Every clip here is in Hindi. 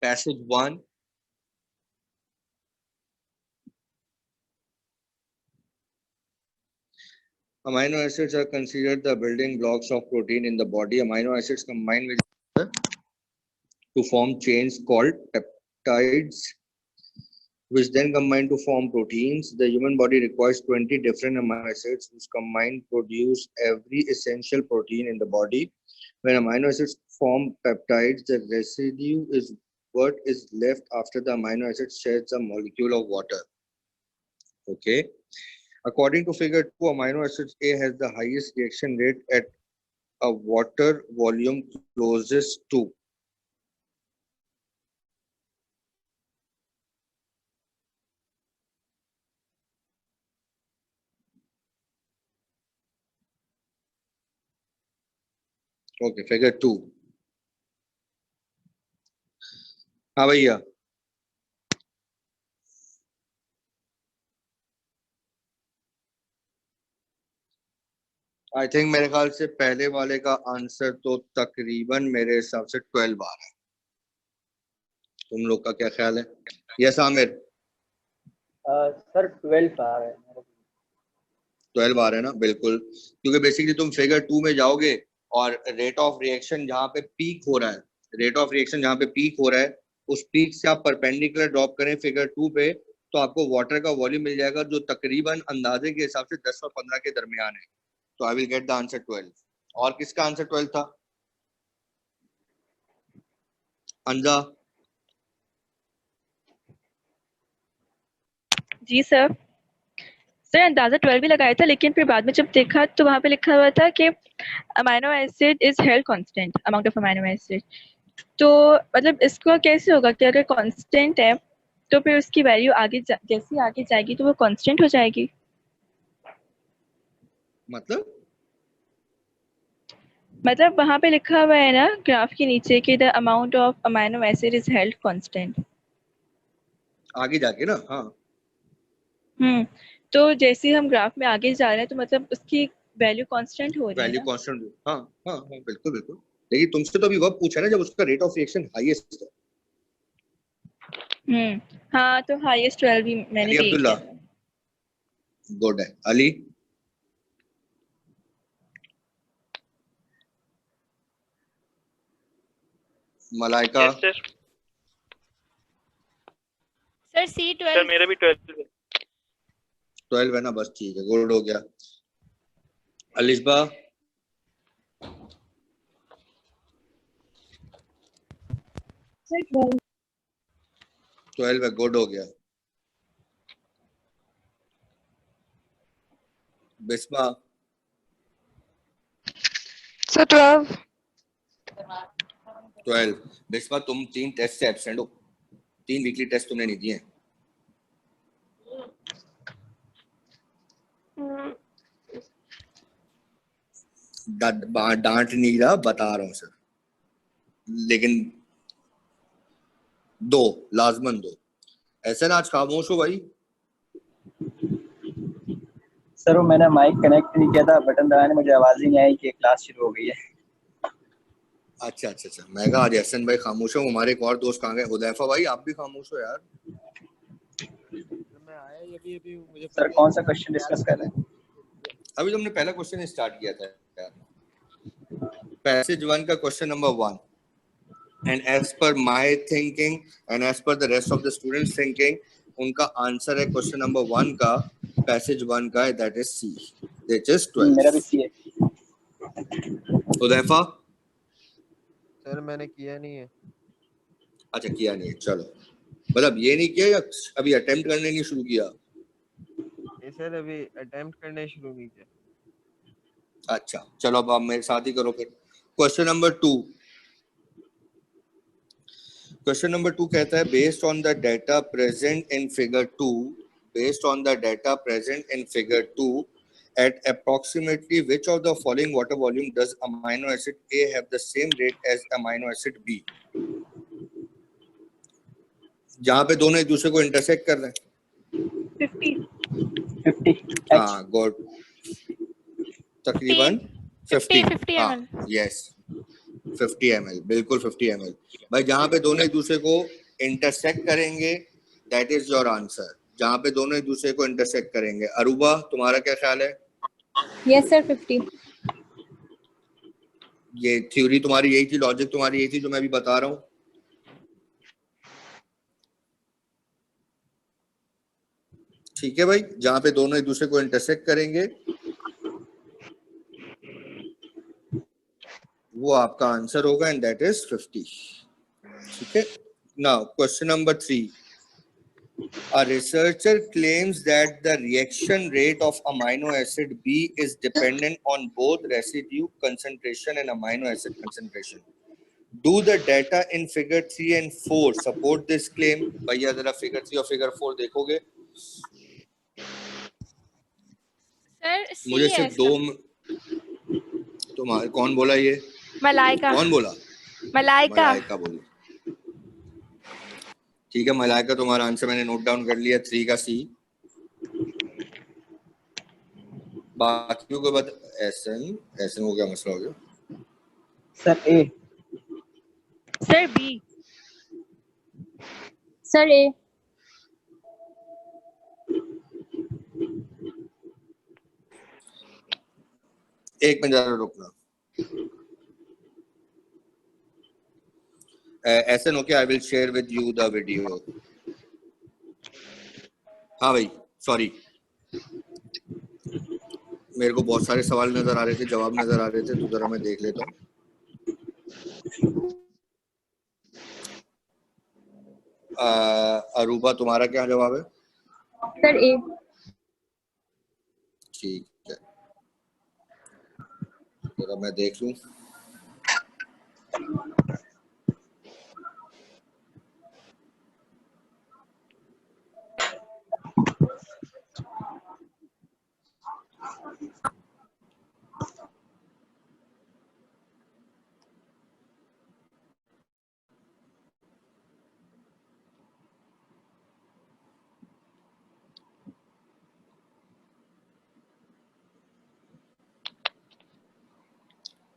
Passage 1. Amino acids are considered the building blocks of protein in the body. Amino acids combine with each other to form chains called peptides, which then combine to form proteins. The human body requires 20 different amino acids, which combined produce every essential protein in the body. When amino acids form peptides, the residue is what is left after the amino acid sheds a molecule of water. Okay. According to figure 2, amino acid A has the highest reaction rate at a water volume closest to. Okay, figure 2. हाँ भैया, आई थिंक मेरे ख्याल से पहले वाले का आंसर तो तकरीबन मेरे हिसाब से 12 आ रहा है। तुम लोग का क्या ख्याल है? यस आमिर, सर 12 आ रहा है। 12 आ रहा है ना, बिल्कुल, क्योंकि बेसिकली तुम फिगर 2 में जाओगे और रेट ऑफ रिएक्शन जहाँ पे पीक हो रहा है, रेट ऑफ रिएक्शन जहाँ पे पीक हो रहा है, उस पीक से आप परपेंडिकुलर ड्रॉप करें फिगर 2 पे, तो आपको वाटर का वॉल्यूम मिल जाएगा जो तकरीबन अंदाजे के हिसाब से 10 और 15 के दरमियान है। तो I will get the answer 12। और किसका आंसर 12 था? अंजा? जी सर, अंदाजा 12 भी लगाया था, लेकिन फिर बाद में जब देखा तो वहाँ पे लिखा हुआ था कि amino acid is held constant, amount of amino acid. तो मतलब इसको कैसे होगा कि अगर कांस्टेंट है तो फिर उसकी वैल्यू आगे जैसे आगे जाएगी तो वो कांस्टेंट हो जाएगी। मतलब वहाँ पे लिखा हुआ है ना ग्राफ के नीचे कि the amount of amino acid is held constant, आगे जाके ना। हाँ, तो जैसे हम ग्राफ में आगे जा रहे हैं तो मतलब उसकी वैल्यू कांस्टेंट हो रही है। Value constant. हाँ हाँ हाँ, बिल्कुल बिल्कुल। लेकिन तुमसे तो अभी वह पूछा ना जब उसका रेट ऑफ रिएक्शन हाईएस्ट है। हाँ, तो हाईएस्ट 12 भी मैंने भी अब्दुल्ला, गुड है। Ali? Malaika? Sir C12। Sir मेरा भी 12 है ना, बस ठीक है, गुड हो गया। अलिशबा? 12 है, गुड हो गया। बिस्मा? सर 12। 12। बिस्मा, तुम 3 टेस्ट से एब्सेंट हो, 3 वीकली टेस्ट तुमने नहीं दिए। डांट नहीं रहा, बता रहा हूँ सर, लेकिन 2 लाजमन 2। ऐसा ना आज खामोश हो भाई। सर वो मैंने माइक कनेक्ट नहीं किया था, बटन दबाने मुझे आवाज ही नहीं आई कि क्लास शुरू हो गई है। अच्छा अच्छा अच्छा, मैं कहा आज हसन भाई खामोश हो, हमारे एक और दोस्त कहाँ गए? हुदैफा भाई आप भी खामोश हो यार। मैं आया अभी मुझे। सर कौन सा क्वेश्चन डिस्कस कर रहे हैं? अभी तुमने पहला क्वेश्चन स्टार्ट किया था यार, पैसेज 1 का question number 1। And as per my thinking and as per the rest of the students thinking, उनका आंसर है क्वेश्चन नंबर 1 का, पैसेज 1 का, that is C, that is 12। मेरा भी सी है। हुदैफा? सर मैंने किया नहीं है। अच्छा, किया नहीं है, चलो। मतलब ये नहीं किया या अभी अटेम्प्ट करने नहीं शुरू किया? ये सर अभी अटेम्प्ट करने शुरू नहीं किया। अच्छा चलो, अब आप मेरे साथ ही करो फिर। Question number 2। क्वेश्चन नंबर 2 कहता है, based on the data present in figure 2, based on the data present in figure 2, at approximately which of the following water volume does amino acid A have the same rate as amino acid B? जहाँ पे दोनों एक दूसरे को इंटरसेक्ट कर रहे हैं। 50। हाँ, गुड। तकरीबन 50। हाँ, यस। 50 ml, बिल्कुल 50 ml। भाई जहां पे दोनों एक दूसरे को इंटरसेक्ट करेंगे, दैट इज योर आंसर। जहां पे दोनों एक दूसरे को इंटरसेक्ट करेंगे। अरूबा, तुम्हारा क्या ख्याल है? Yes, sir. 50. ये थ्योरी तुम्हारी यही थी, लॉजिक तुम्हारी यही थी जो मैं अभी बता रहा हूँ। ठीक है भाई, जहां पे दोनों एक दूसरे को इंटरसेक्ट करेंगे वो आपका आंसर होगा, एंड दैट इज 50। ठीक है। Now question number 3। A researcher claims that the reaction rate of amino acid B is dependent on both residue concentration and amino acid concentration. Do the data in figure 3 and 4 support this claim? भैया जरा figure 3 और figure 4 देखोगे? Sir, मुझे C है सिर्फ इसका. तुम्हारे कौन बोला ये? मलाइका. कौन बोला? मलाइका. मलाइका बोली। ठीक है मलाइका, तुम्हारा आंसर मैंने नोट डाउन कर लिया, 3 का सी। बाकियों को बता। एसन को क्या मसला हो गया? Sir A. Sir B. Sir, A. एक मिनट जरा रुकना। Ehsan okay, I will share with you the video. हाँ भाई सॉरी, मेरे को बहुत सारे सवाल नजर आ रहे थे, जवाब नजर आ रहे थे, तो जरा मैं देख लेता हूँ। अरूबा, तुम्हारा क्या जवाब है? Sir, A. ठीक है, जरा मैं देख लूं।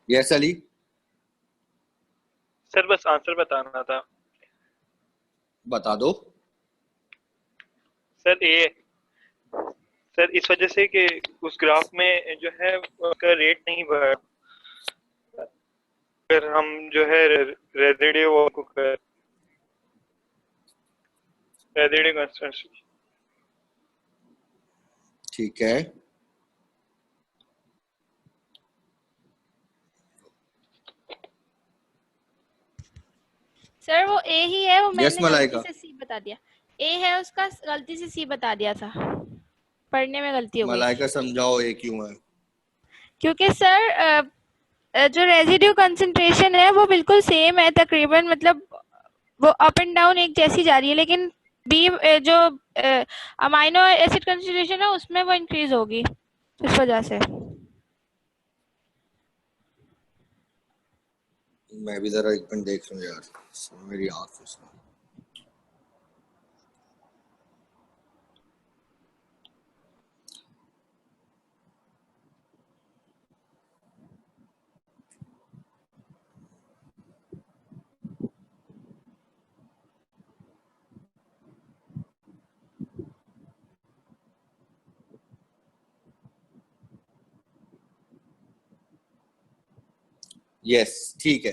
यस अली, सर बस आंसर बताना था। बता दो। Sir A. सर इस वजह से कि उस ग्राफ में जो है उसका रेट नहीं बढ़ा, अगर हम जो है रेजिडियो को कर रेजिडियो कंस्टेंट। ठीक है, सर वो ए ही है, वो यस मैंने मलाइका। गलती से सी बता दिया। ए है उसका, गलती से सी बता दिया था, पढ़ने में गलती हो गई थी। मलाइका समझाओ ये क्यों है? क्योंकि सर जो रेजिड्यू कंसंट्रेशन है वो बिल्कुल सेम है तकरीबन, मतलब वो अप एंड डाउन एक जैसी जा रही है, लेकिन बी जो अमाइनो एसिड कंसंट्रेशन है उसमें वो इंक्रीज होगी इस वजह से। मैं भी जरा एक मिनट देख लूं यार, मेरी आँख फंसा। यस ठीक है।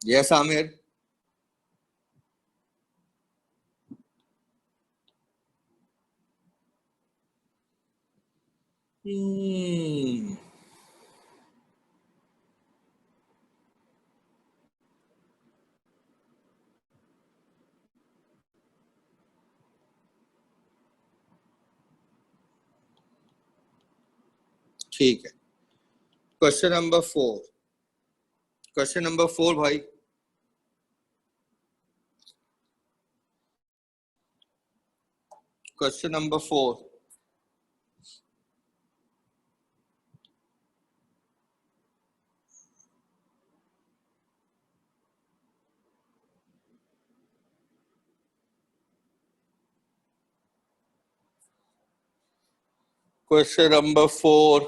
यस आमिर। ठीक है, क्वेश्चन नंबर 4। क्वेश्चन नंबर 4 भाई, question number 4। Question number 4.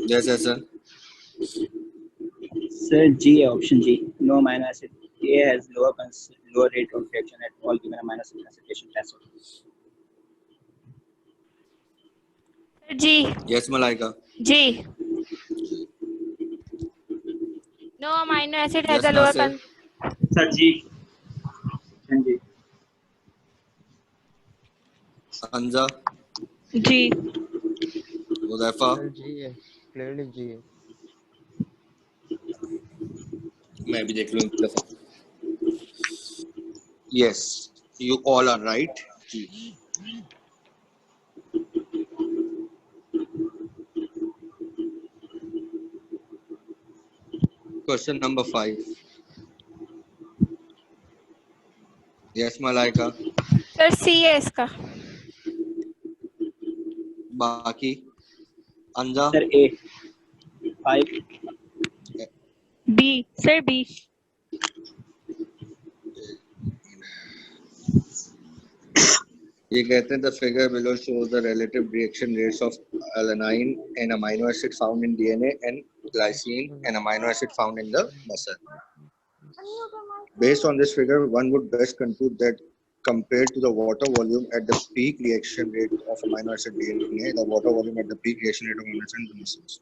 Yes, yes, sir. Sir, G, option G. No amino acid A has lower rate of reaction at all given amino acid concentration threshold. G. Yes, Malaika. G. No amino acid has Yes, a lower Nasir. Sir, G. And G. Anza. G. Hudhaifa. Sir ji है, क्लियरली जी है। मैं भी देख लूं एक दफा. Yes, you all are right. G. Question number 5. Yes, Malaika. Sir C है इसका। बाकी अंजा. Sir, A. 5. B. Sir, B. ये कहते हैं the figure below shows the relative reaction rates of alanine, an amino acid found in DNA, and glycine, an amino acid found in the muscle. Based on this figure, one would best conclude that compared to the water volume at the peak reaction rate of amino acid DNA, the water volume at the peak reaction rate of amino acid in the muscles.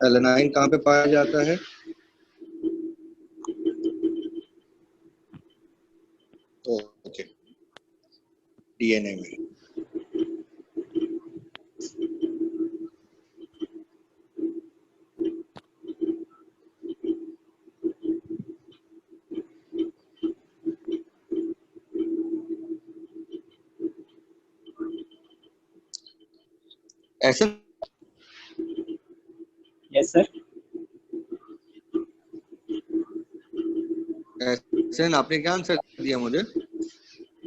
Alanine कहाँ पे पाया जाता है? ओके, डीएनए में. ऐसा Yes, sir. ऐसे आपने क्या आंसर दिया मुझे?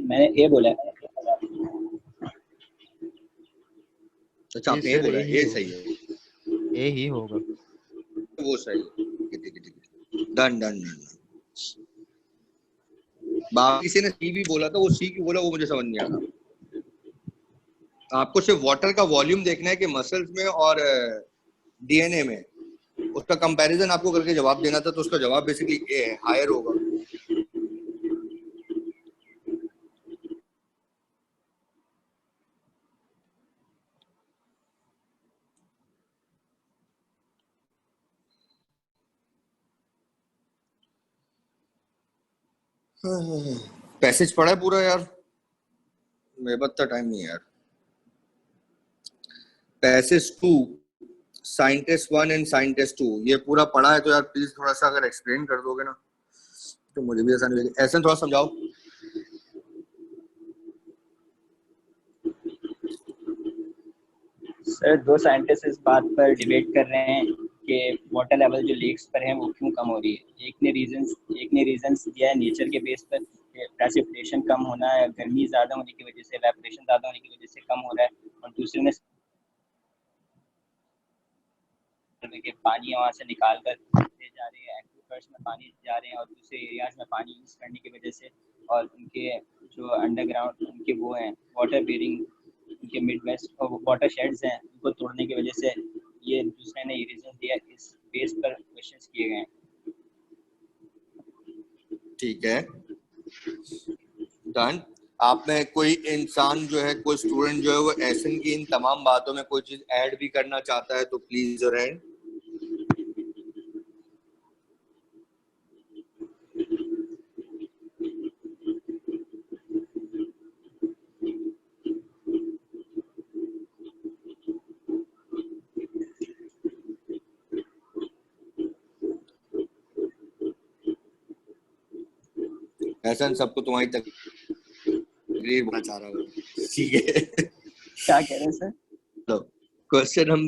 मैंने A बोला है. अच्छा, आपने ये ये सर बोला, A ही ये होगा। सही है. ए ही होगा। वो सही है. Done done done. बाकी किसी ने सी भी बोला था, वो सी क्यों बोला वो मुझे समझ नहीं आ रहा. आपको सिर्फ वाटर का वॉल्यूम देखना है कि मसल्स में और डीएनए में, उसका कंपैरिजन आपको करके जवाब देना था, तो उसका जवाब बेसिकली ए है, हायर होगा. पैसेज पढ़ा है पूरा यार? मेरे पास तो टाइम नहीं है यार. पैसेज 2, साइंटिस्ट 1 एंड साइंटिस्ट 2, ये पूरा पढ़ा है तो यार प्लीज थोड़ा सा अगर एक्सप्लेन कर दोगे ना तो मुझे भी आसानी लगेगी. ऐसा थोड़ा समझाओ. सर, दो साइंटिस्ट इस बात पर डिबेट कर रहे हैं कि वाटर लेवल जो लेक्स पर है वो क्यों कम हो रही है. एक ने रीजंस दिया है नेचर के बेस पर, प्रेसिपिटेशन कम होना है, गर्मी ज़्यादा होने की वजह से, इवेपोरेशन ज़्यादा होने की वजह से कम हो रहा है. और दूसरे ने कि पानी वहाँ से निकाल कर ले जा रहे हैं, एक्विफर्स में पानी जा रहे हैं और दूसरे एरियाज में पानी यूज़ करने की वजह से, और उनके जो अंडरग्राउंड उनके वो हैं वाटर बेरिंग, उनके मिड वेस्ट और वाटर शेड्स हैं, उनको तोड़ने की वजह से ये दूसरे ने रीजन दिया. इस बेस पर क्वेश्चंस किए गए हैं. ठीक है, डन. आप में कोई इंसान जो है, कोई स्टूडेंट जो है वो एसन की इन तमाम बातों में कोई चीज ऐड भी करना चाहता है तो प्लीज योर हैंड. एहसन सबको तुम्हारी तकरीर बोलना चाह रहा हूँ. ठीक है, क्या कह रहे हैं सर? क्वेश्चन हम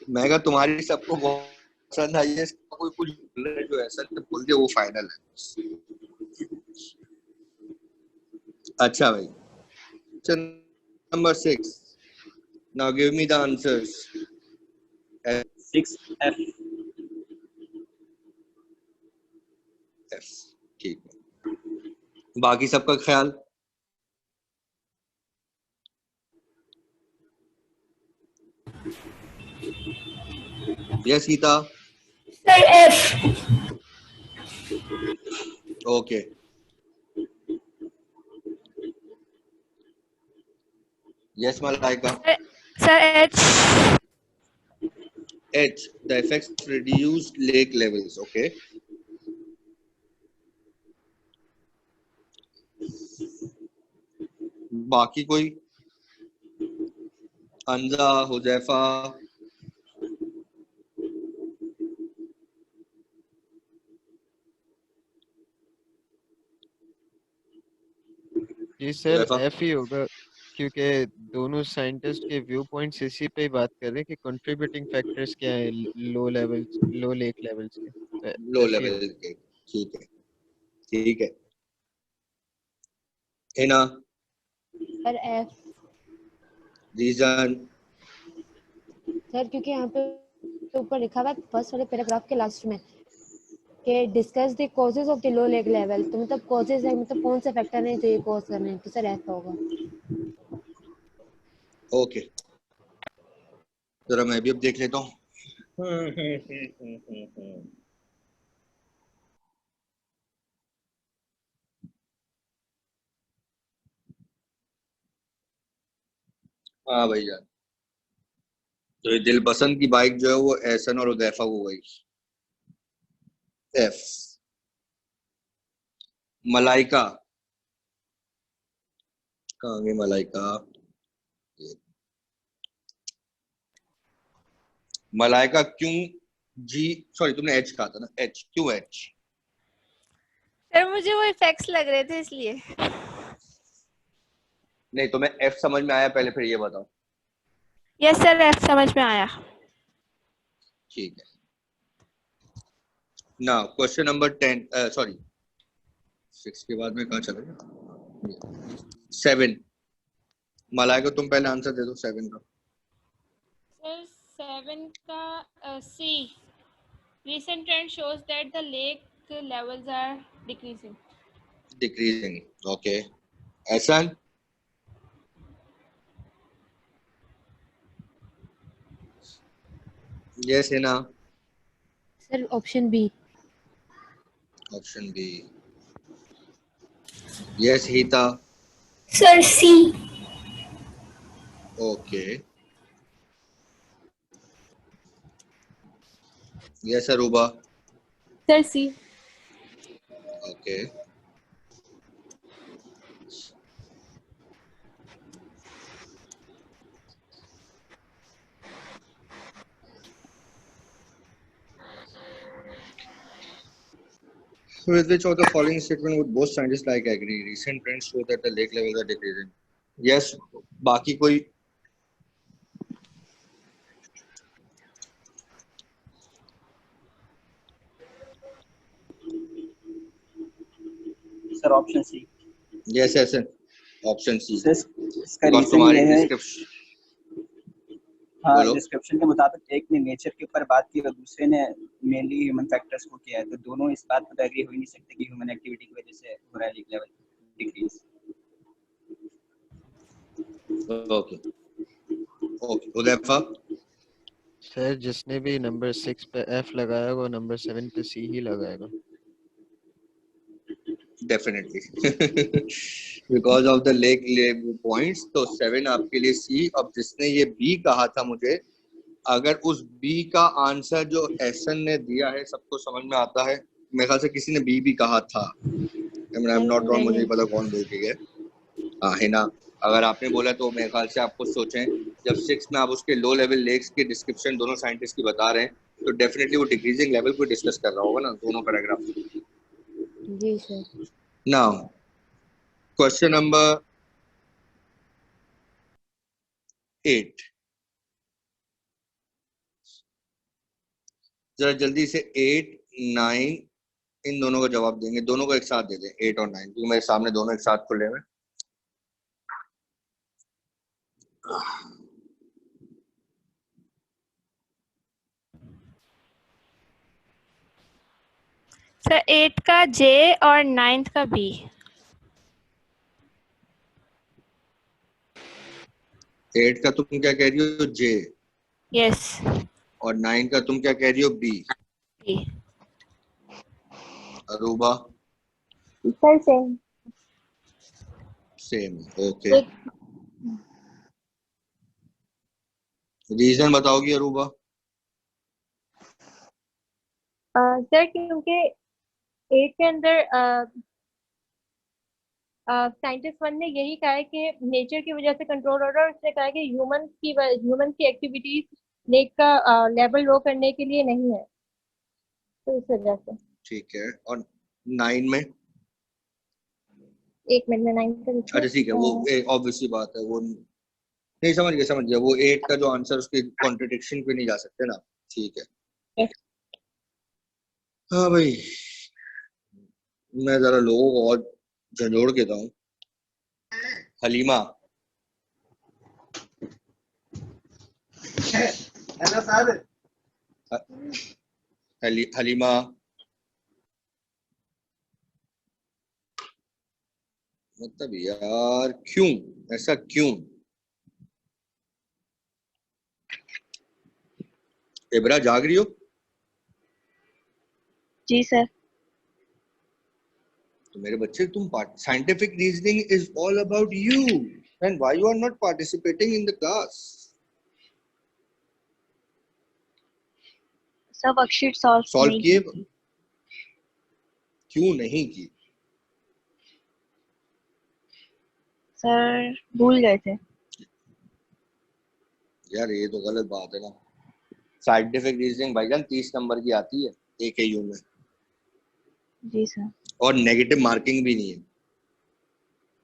मैं कहा तुम्हारी सबको बहुत पसंद आई है, इसका कोई कुछ बोल रहा है जो ऐसा बोल दिया वो फाइनल है। अच्छा भाई, number 6, now give me the answers. 6F। F, ठीक है। बाकी सबका ख्याल? Yes Sita? Sir F. Okay, yes Malaika? Sir H. H, the effects reduced lake levels. Okay. बाकी कोई? अंजा, हुजैफा? जी सर हुजैफा? एफ ही होगा, क्योंकि दोनों साइंटिस्ट के व्यू पॉइंट्स इसी पे ही बात कर रहे हैं कि कंट्रीब्यूटिंग फैक्टर्स क्या है लो लेक लेवल्स के, तो लो एफ ही लेवल होगा। के, ठीक है, ठीक है। Hina? Sir F. Reason? Sir क्योंकि यहाँ पे ऊपर लिखा हुआ है फर्स्ट वाले पैराग्राफ के लास्ट में कि discuss the causes of the low lake level, तो मतलब कॉजेज है, मतलब कौन से फैक्टर हैं जो ये कॉज कर रहे हैं, तो सर एफ होगा। ओके, जरा मैं भी अब देख लेता हूँ। हाँ भैया, तो ये दिल पसंद की बाइक जो है वो एहसन और हुदैफा को गई। एफ। मलाइका? कहाँ गई मलाइका? मलाइका क्यों जी, सॉरी तुमने एच कहा था ना, एच क्यों एच? सर मुझे वो इफेक्ट्स लग रहे थे इसलिए। नहीं तुम्हें एफ समझ में आया पहले, फिर ये बताओ। यस सर एफ समझ में आया। ठीक है। नाउ क्वेश्चन नंबर 10, सॉरी 6 के बाद में कहाँ चले गए? 7। मलाइका तुम पहले आंसर दे दो 7 का। सर 7 का C, recent trend shows that the lake levels are decreasing. Decreasing, okay. Ehsan? Yes है ना? Sir option B. Option B. Yes Hita? Sir C. Okay. Yes Aruba? Sir C. Okay. With which of the following statement would both scientists like agree? Recent trends show that the lake levels are decreasing. Yes. बाकी कोई? Sir option C. Yes, ऐसे ऑप्शन सी। इसका Because रीजन तुम्हारी ये है, डिस्क्रिप्शन, हाँ बोलो। डिस्क्रिप्शन के मुताबिक एक ने नेचर के ऊपर बात की और दूसरे ने मेनली ह्यूमन फैक्टर्स को किया है, तो दोनों इस बात पर एग्री हो ही नहीं सकते कि ह्यूमन एक्टिविटी की वजह से हो रहा है lake level decrease. Okay okay. Hudaifa? Sir जिसने भी नंबर 6 पे एफ लगाया वो नंबर 7 पे सी ही लगाएगा। Definitely because of the lake points, तो 7 आपके लिए सी। अब जिसने ये बी कहा था मुझे, अगर उस बी का आंसर जो एहसन ने दिया है सबको समझ में आता है, मेरे ख्याल से किसी ने बी भी कहा था, आई एम नॉट रॉन्ग, मुझे नहीं पता कौन बोल के गया। हाँ है ना? अगर आपने बोला तो मेरे ख्याल से आप कुछ सोचें, जब 6 में आप उसके लो लेवल लेक्स की डिस्क्रिप्शन दोनों साइंटिस्ट की बता रहे हैं, तो डेफिनेटली वो डिक्रीजिंग लेवल को डिस्कस कर रहा होगा ना, दोनों पैराग्राफ। जी सर। नाउ क्वेश्चन नंबर 8, जरा जल्दी से 8 9 इन दोनों का जवाब देंगे, दोनों को एक साथ दे दें 8 और 9, क्योंकि मेरे सामने दोनों एक साथ खुले हुए। सर 8 का जे और 9th का बी। 8 का तुम क्या कह रही हो, जे, यस और 9 का तुम क्या कह रही हो, B. B. Aruba sir same. Same, okay. Reason बताओगी अरूबा? सर क्योंकि 8 के अंदर साइंटिस्ट वन ने यही कहा है कि नेचर की वजह से कंट्रोल हो रहा है, और उसने कहा है कि ह्यूमन की एक्टिविटीज नेक का लेवल लो करने के लिए नहीं है, तो इस वजह से। ठीक है, और 9 में? एक मिनट में 9 का अच्छा ठीक है, वो ऑब्वियसली बात है, वो नहीं, समझ गया, वो 8 का जो आंसर उसकी कॉन्ट्रडिक्शन पे नहीं जा सकते ना। ठीक है, Yes. हाँ भाई, मैं जरा लोगों को और झंझोड़ के हूँ। Halima, hello sir. हलीमा, मतलब यार क्यों, ऐसा क्यों? इब्रा जाग रही हो? जी सर। तो मेरे बच्चे, तुम scientific reasoning is all about you, and why you are not participating in the class? Sir worksheet solve नहीं किए? की। क्यों नहीं की? सर भूल गए थे। यार ये तो गलत बात है ना। साइंटिफिक रीजनिंग भाईजान 30 नंबर की आती है एक AU में, जी सर। और नेगेटिव मार्किंग भी नहीं है,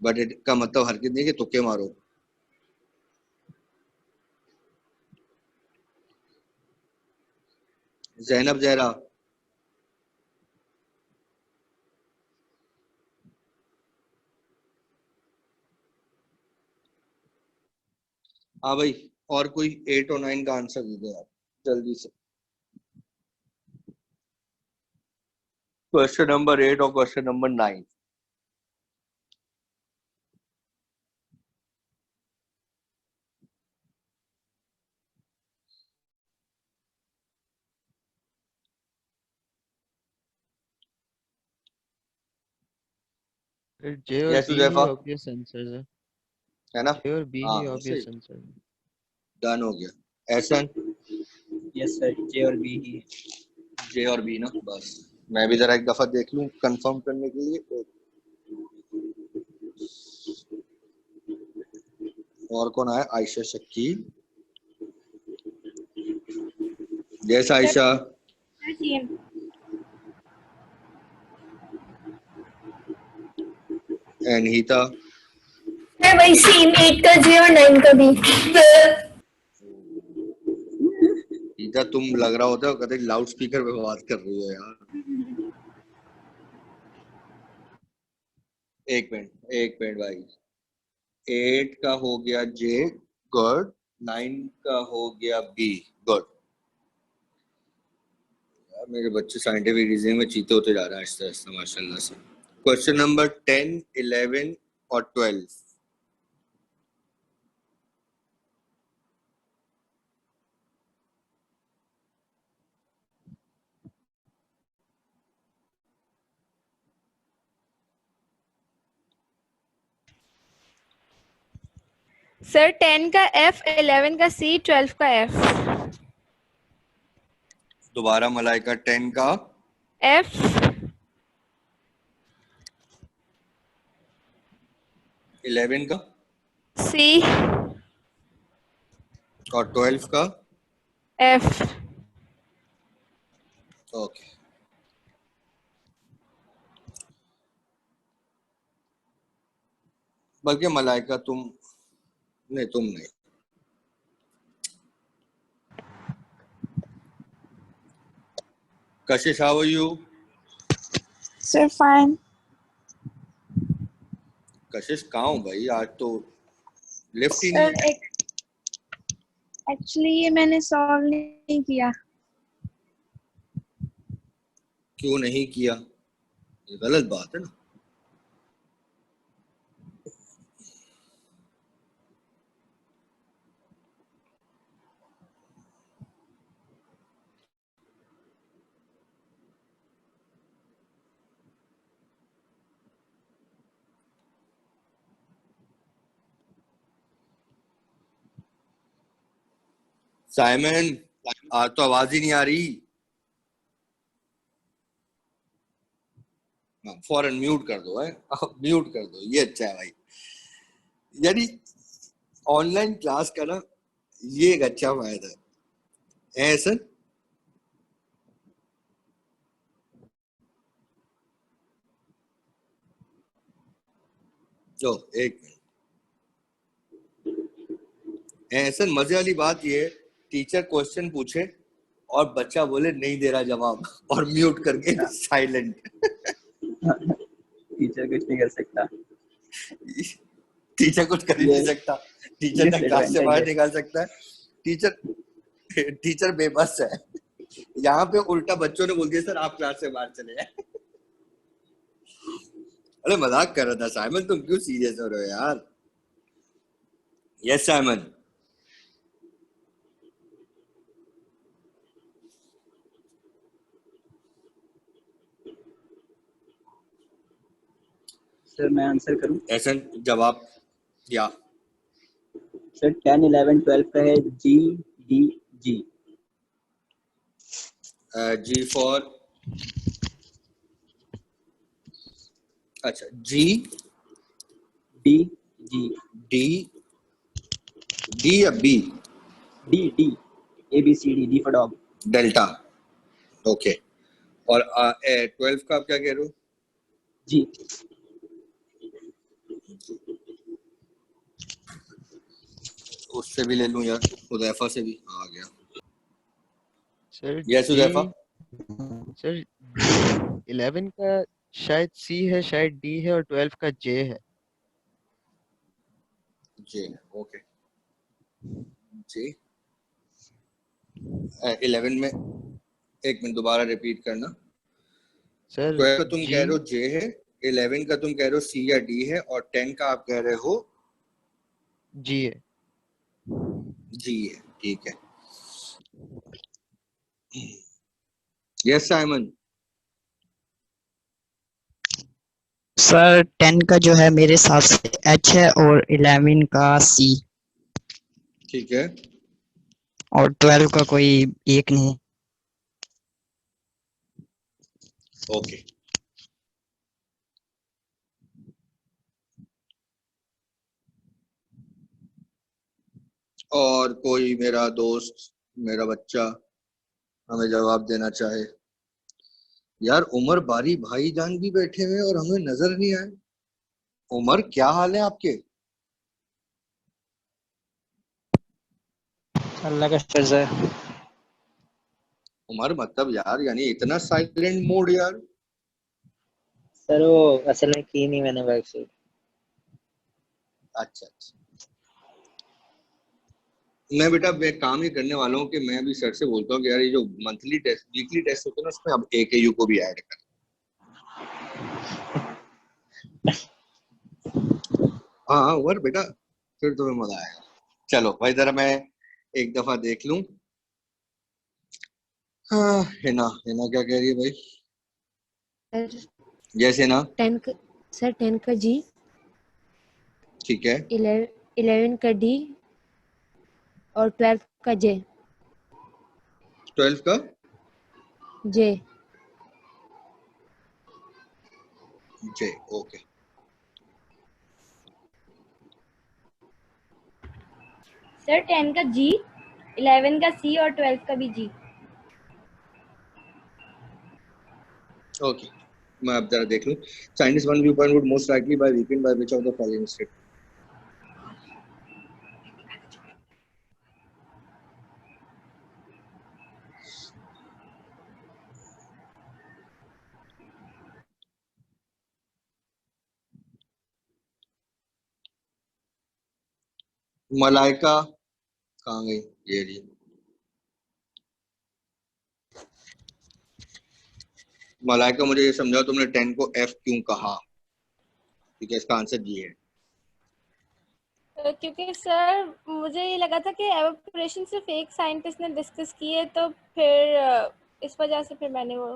बट इसका मतलब हरकत नहीं कि तुक्के मारो। जैनब जहरा, हाँ भाई, और कोई 8 और 9 का आंसर दे दो आप जल्दी से। क्वेश्चन नंबर 8 और क्वेश्चन नंबर 9। जे और यस बी ही हुजैफा, ऑब्वियस आंसर्स है। है ना? जे और बी हाँ ही सही, ऑब्वियस आंसर है। डन हो गया। एहसन, यस सर, जे और बी ही। जे और बी ना, बस मैं भी जरा एक दफा देख लूं कंफर्म करने के लिए। और कौन आया? आयशा शकील, यस आयशा। एनहिता, वही सेम 8 का जे और 9 का बी। ईदा तुम लग रहा होता है कभी लाउड स्पीकर पे बात कर रही हो यार। एक मिनट भाई, 8 का हो गया जे, गुड। 9 का हो गया बी, गुड। यार मेरे बच्चे साइंटिफिक रीजनिंग में चीते होते जा रहे हैं आहिस्ता आहिस्ता माशाल्लाह से। क्वेश्चन नंबर 10 11 और 12। सर 10 का F, 11 का C, 12 का F। दोबारा मलाइका, 10 का F, 11 का C, और 12 का F। ओके। बल्कि मलाइका तुम नहीं, Kashish, how are you? Sir, fine. कशिश कहाँ हूँ भाई, आज तो लिफ्ट ही नहीं सर है। एक्चुअली ये मैंने सॉल्व नहीं किया। क्यों नहीं किया? ये गलत बात है ना। साइमन, आज तो आवाज ही नहीं आ रही। फौरन म्यूट कर दो है, म्यूट कर दो, ये अच्छा है भाई। यानी ऑनलाइन क्लास का ना ये एक अच्छा फायदा है सर। जो एक ऐसा मजे वाली बात ये है, टीचर क्वेश्चन पूछे और बच्चा बोले नहीं दे रहा जवाब और म्यूट करके साइलेंट। टीचर कुछ नहीं कर सकता। टीचर कुछ कर ही नहीं सकता। टीचर ना क्लास से बाहर निकाल सकता है। टीचर बेबस है। यहाँ पे उल्टा बच्चों ने बोल दिया सर आप क्लास से बाहर चले जाए। अरे मजाक कर रहा था साइमन, तुम क्यों सीरियस हो रहे हो यार? Yes Simon. सर मैं आंसर करूं? ऐसा जवाब या सर 10, 11, 12 का है जी डी जी। जी फॉर, अच्छा G D G D D या B? D D A B C D, D for dog. Delta, okay. और 12 का आप क्या कह रहे हो? जी। उससे भी ले लूं यार, हुदैफा से भी आ गया। Sir yes Hudhaifa. सर 11 का शायद सी है, शायद डी है और 12 का जे है। जे, ओके। जे 11 में, एक मिनट दोबारा रिपीट करना। सर 12 का तुम जी कह रहे हो जे है, 11 का तुम कह रहे हो सी या डी है, और 10 का आप कह रहे हो जी है। जी है, ठीक है। Yes Simon. सर 10 का जो है मेरे हिसाब से एच है और 11 का सी। ठीक है। और 12 का कोई एक नहीं। ओके। और कोई मेरा दोस्त, मेरा बच्चा हमें जवाब देना चाहे? यार उमर बारी भाईजान भी बैठे हुए और हमें नजर नहीं आए। उमर क्या हाल है आपके? अल्लाह का शुक्र सर। उमर मतलब यार, यानी इतना साइलेंट मोड यार। सर वो असल में की नहीं मैंने वर्कशीट। अच्छा अच्छा। मैं बेटा काम ही करने वाला हूँ कि मैं भी सर से बोलता हूँ कि यार ये जो मंथली टेस्ट, वीकली टेस्ट होते हैं ना, उसमें अब AKU को भी ऐड कर। हाँ उमर बेटा, फिर तुम्हें मजा आएगा। चलो भाई जरा मैं एक दफा देख लूं। हाँ हिना, हिना क्या कह रही है भाई? यस हिना। 10 का सर 10 का जी, ठीक है। 11 का डी और 12 का जे। 12 का जे। जे, ओके। सर 10 का जी, 11 का सी और 12 का भी जी। ओके, मैं अब जरा देख लूं। Chinese one viewpoint would most likely by weekend by which of the following state? Malaika कहाँ गई? ये रही। मलाइका मुझे ये समझाओ तुमने 10 को F क्यों कहा? ठीक है, इसका आंसर जी है। क्योंकि सर मुझे ये लगा था कि एवापोरेशन सिर्फ एक साइंटिस्ट ने डिस्कस की है, तो फिर इस वजह से फिर मैंने वो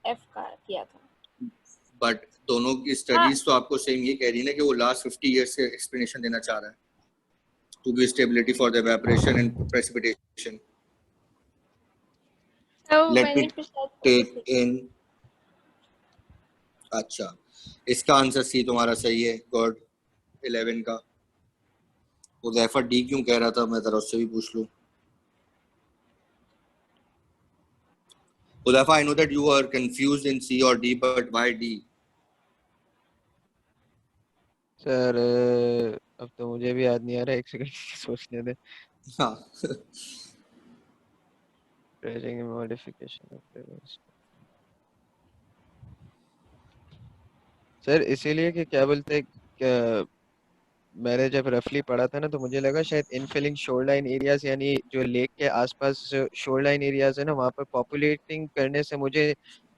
एफ का किया था। बट दोनों की स्टडीज तो आपको सेम ये कह रही है ना कि वो लास्ट 50 इयर्स से एक्सप्लेनेशन देना चाह रहा है to be stability for the evaporation and precipitation. Let me take in. अच्छा, इसका आंसर सी तुम्हारा सही है। गुड। 11 का हुदैफा डी क्यों कह रहा था, मैं जरा उससे भी पूछ लूं। Hudaifa, I know that you are confused in C or D, but why D? Sir अब तो मुझे भी याद नहीं आ रहा, एक सेकंड सोचने दे। हाँ। Dredging and modification of rivers. Sir इसीलिए कि क्या बोलते हैं, मैंने जब रफली पढ़ा था ना तो मुझे लगा शायद इनफिलिंग शोरलाइन एरियाज, यानी जो लेक के आसपास शोरलाइन एरियाज है ना वहाँ पर पॉपुलेटिंग करने से मुझे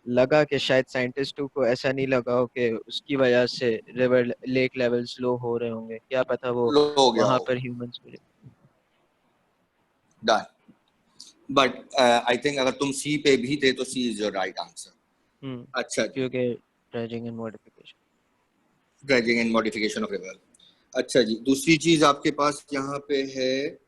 लगा कि शायद साइंटिस्टों को ऐसा नहीं लगा हो कि उसकी वजह से रिवर लेक लेवल्स लो हो रहे होंगे, क्या पता वो वहाँ पर ह्यूमंस को। डन। बट आई थिंक अगर तुम सी पे भी थे तो सी इज योर राइट आंसर। अच्छा, क्योंकि dredging and modification of river. अच्छा जी, दूसरी चीज आपके पास यहाँ पे है,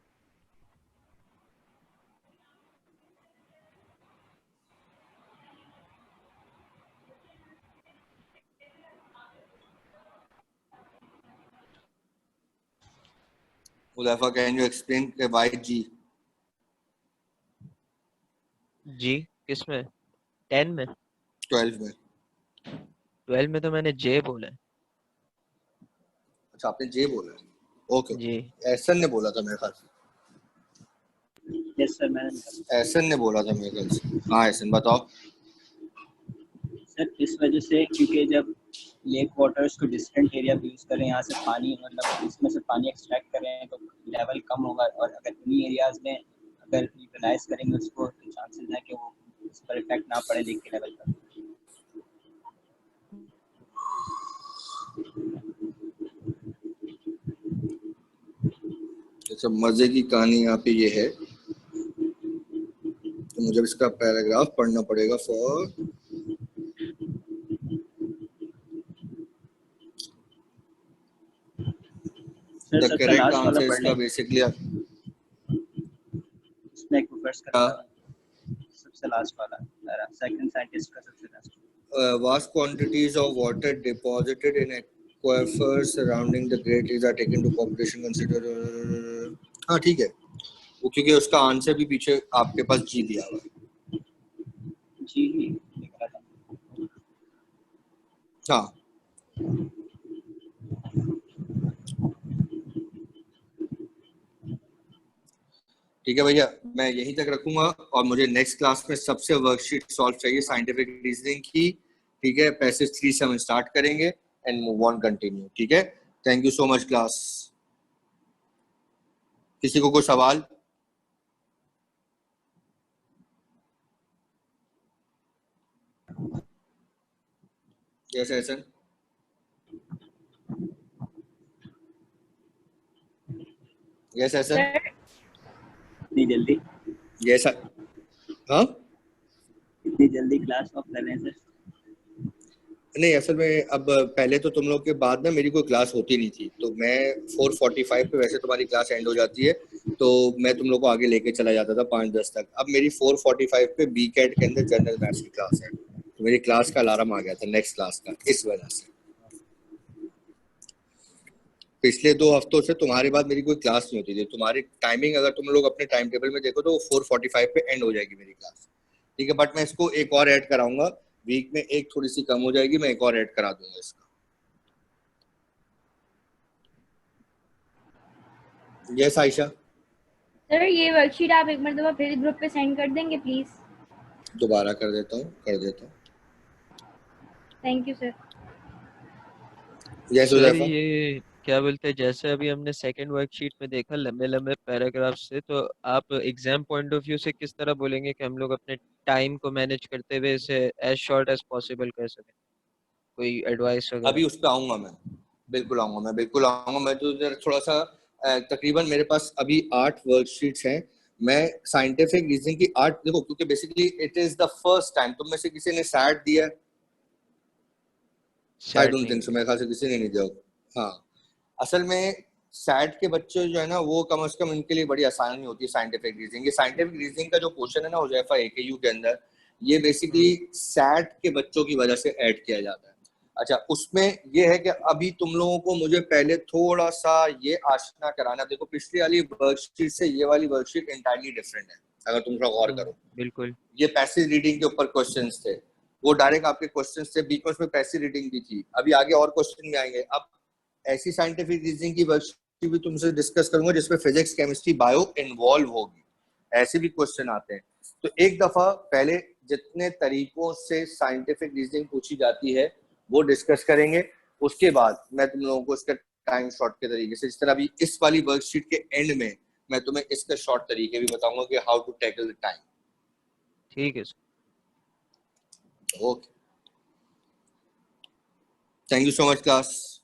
Hudafa, can you explain why G? जी किस में? 10 में? 12 में? 12 में तो मैंने J बोला है। अच्छा, आपने J बोला है। ओके जी। एहसन ने बोला था मेरे ख्याल से। यस सर, मैंने एहसन ने बोला था मेरे ख्याल से। हाँ एहसन बताओ। सर इस वजह से क्योंकि जब लेक वाटर्स को डिस्टेंट एरिया पे यूज़ करें, यहाँ से पानी मतलब इसमें से पानी एक्सट्रैक्ट कर रहे हैं तो लेवल कम होगा, और अगर इन्हीं एरियाज में अगर यूटिलाइज करेंगे उसको तो चांसेस है कि वो उस पर इफेक्ट ना पड़े लेक के लेवल पर। अच्छा, मजे की कहानी यहाँ पे ये है तो मुझे इसका पैराग्राफ पढ़ना पड़ेगा फॉर the correct answer इसका बेसिकली सबसे लास्ट वाला सेकंड साइंटिस्ट का सबसे last. vast quantities of water deposited in aquifers surrounding the Great Lakes are taken to population consider। हाँ ठीक है, वो क्योंकि उसका आंसर भी पीछे आपके पास जी दिया हुआ है। जी हाँ ठीक है भैया, मैं यहीं तक रखूंगा और मुझे नेक्स्ट क्लास में सबसे वर्कशीट सॉल्व चाहिए साइंटिफिक रीजनिंग की। ठीक है, पैसेज 3 से हम स्टार्ट करेंगे एंड मूव ऑन कंटिन्यू। ठीक है, thank you so much class. किसी को कोई सवाल? यस एहसन। यस एहसन। इतनी जल्दी? यस। हाँ इतनी जल्दी क्लास ऑफ कर रहे हैं सर? नहीं, असल में अब पहले तो तुम लोग के बाद ना मेरी कोई क्लास होती नहीं थी, तो मैं 4:45 पे वैसे तुम्हारी क्लास एंड हो जाती है तो मैं तुम लोग को आगे लेके चला जाता था 5:10 तक। अब मेरी 4:45 पे बी कैट के अंदर जनरल मैथ्स की क्लास है, तो मेरी क्लास का अलार्म आ गया था नेक्स्ट क्लास का, इस वजह से। पिछले 2 हफ्तों से तुम्हारे बाद मेरी कोई क्लास नहीं होती थी। तुम्हारी टाइमिंग अगर तुम लोग अपने टाइम टेबल में देखो तो 4:45 पे एंड हो जाएगी मेरी क्लास। ठीक है, बट मैं इसको एक और ऐड कराऊंगा, वीक में एक थोड़ी सी कम हो जाएगी, मैं एक और ऐड करा दूंगा इसका। यस आयशा। सर ये वर्कशीट आप एक मरतबा फिर ग्रुप पे सेंड कर देंगे प्लीज? दोबारा कर देता हूँ। Thank you sir. Yes sir ये क्या बोलते हैं, जैसे अभी हमने सेकंड वर्कशीट में देखा लंबे लंबे पैराग्राफ से, तो आप एग्जाम पॉइंट ऑफ व्यू से किस तरह बोलेंगे कि हम लोग अपने टाइम को मैनेज करते हुए इसे एज शॉर्ट एज पॉसिबल कर सकें? कोई एडवाइस वगैरह? अभी उस पर आऊंगा मैं, बिल्कुल आऊंगा मैं तो जरा थोड़ा सा तकरीबन मेरे पास अभी 8 वर्कशीट्स हैं। मैं साइंटिफिक रीजनिंग की 8 देखो, क्योंकि basically it is the first time तुम में से किसी ने सैट दिया? आई डोंट थिंक सो, मेरे ख्याल से किसी ने नहीं दिया। हाँ, असल में सैट के बच्चे जो है ना, वो कम से कम इनके लिए बड़ी आसानी होती है साइंटिफिक रीजनिंग। ये साइंटिफिक रीजनिंग का जो क्वेश्चन है ना हुजैफा AKU के अंदर, ये बेसिकली सैट के बच्चों की वजह से ऐड किया जाता है। अच्छा, उसमें ये है कि अभी तुम लोगों को मुझे पहले थोड़ा सा ये आशना कराना। देखो, पिछली वाली वर्कशीट से ये वाली वर्कशीट इंटायरली डिफरेंट है, अगर तुम थोड़ा गौर करो। बिल्कुल। ये पैसिव रीडिंग के ऊपर क्वेश्चंस थे, वो डायरेक्ट आपके क्वेश्चंस थे, बीच में उसमें पैसिव रीडिंग भी थी। अभी आगे और क्वेश्चन भी आएंगे। अब ऐसी साइंटिफिक रीजनिंग की वर्कशीट भी तुमसे डिस्कस करूंगा जिसमें फिजिक्स, केमिस्ट्री, बायो इन्वॉल्व होगी। ऐसे भी क्वेश्चन आते हैं। तो एक दफा पहले जितने तरीकों से साइंटिफिक रीजनिंग पूछी जाती है वो डिस्कस करेंगे। उसके बाद मैं तुम लोगों को इसका टाइम शॉर्ट के तरीके से, जिस तरह अभी इस वाली वर्कशीट के एंड में मैं तुम्हें इसका शॉर्ट तरीके भी बताऊंगा कि how to tackle the time. ठीक है sir. Okay, thank you so much class.